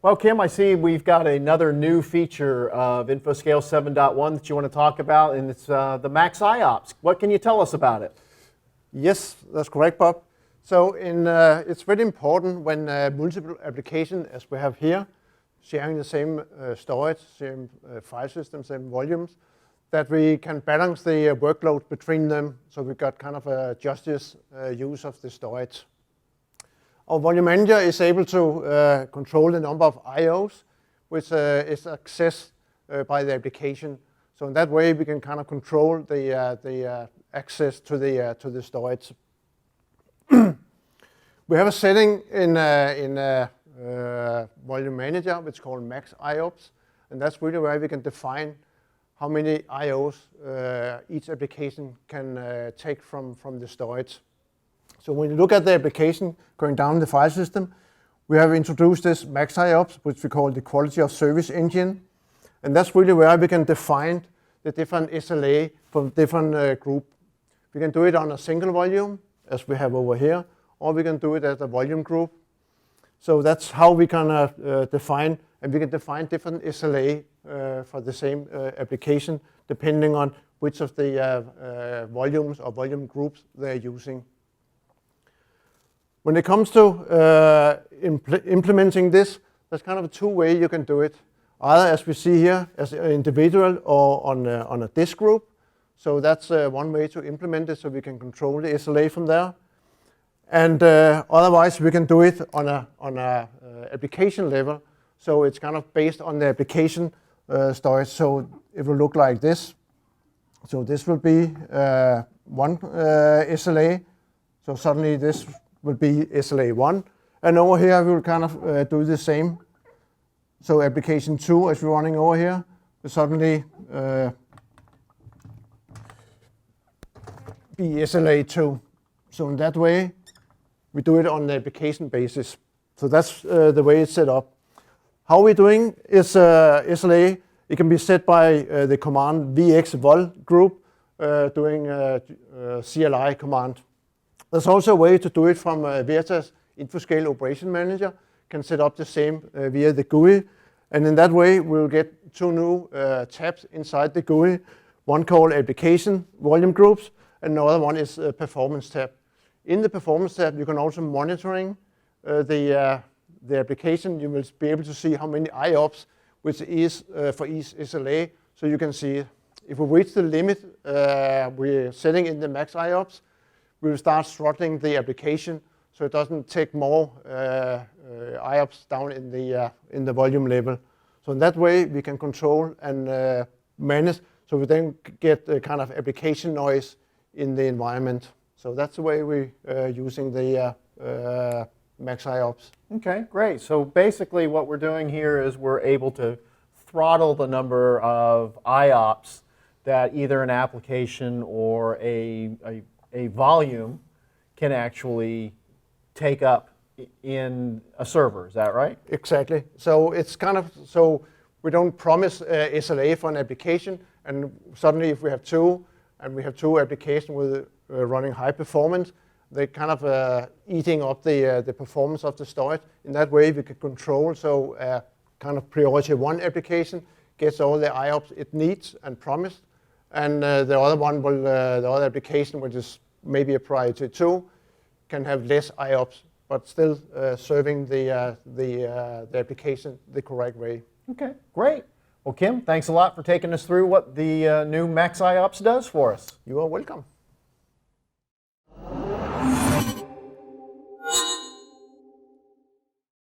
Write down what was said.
Well, Kim, I see we've got another new feature of InfoScale 7.1 that you want to talk about, and it's the Max IOPS. What can you tell us about it? Yes, that's correct, Bob. So it's very important when multiple applications, as we have here, sharing the same storage, same file system, same volumes, that we can balance the workload between them, so we've got kind of a justice use of the storage. Our volume manager is able to control the number of IOs, which is accessed by the application. So in that way, we can kind of control the access to the storage. We have a setting in volume manager which is called Max IOPS, and that's really where we can define how many IOs each application can take from the storage. So when you look at the application going down the file system, we have introduced this Max IOPS, which we call the quality of service engine, and that's really where we can define the different SLA for different group. We can do it on a single volume, as we have over here, or we can do it as a volume group. So that's how we can define, and we can define different SLA for the same application, depending on which of the volumes or volume groups they're using. When it comes to implementing this, there's kind of a two-way you can do it. Either, as we see here, as an individual or on a disk group. So that's one way to implement it, so we can control the SLA from there. And otherwise, we can do it on a application level. So it's kind of based on the application storage. So it will look like this. So this will be one SLA. So suddenly this will be SLA 1. And over here, we will kind of do the same. So application 2, as we're running over here, will suddenly be SLA 2. So in that way, we do it on the application basis. So that's the way it's set up. How we're doing is SLA, it can be set by the command vx-vol group doing CLI command. There's also a way to do it from Veritas InfoScale Operation Manager, can set up the same via the GUI. And in that way, we'll get two new tabs inside the GUI, one called Application Volume Groups, and another one is Performance tab. In the Performance tab, you can also monitoring the application. You will be able to see how many IOPS, which is for each SLA. So you can see if we reach the limit we're setting in the max IOPS, we will start throttling the application so it doesn't take more IOPS down in the volume level. So in that way, we can control and manage, so we then get a kind of application noise in the environment. So that's the way we're using the max IOPS. Okay, great. So basically what we're doing here is we're able to throttle the number of IOPS that either an application or a volume can actually take up in a server. Is that right? Exactly. So it's kind of, so we don't promise SLA for an application, and suddenly if we have two, and we have two applications with running high performance, they're kind of eating up the performance of the storage. In that way, we can control, so kind of priority one application gets all the IOPS it needs and promised, and the other one will, the other application, which is maybe a priority 2, can have less IOPS, but still serving the application the correct way. Okay, great. Well, Kim, thanks a lot for taking us through what the new Max IOPS does for us. You are welcome.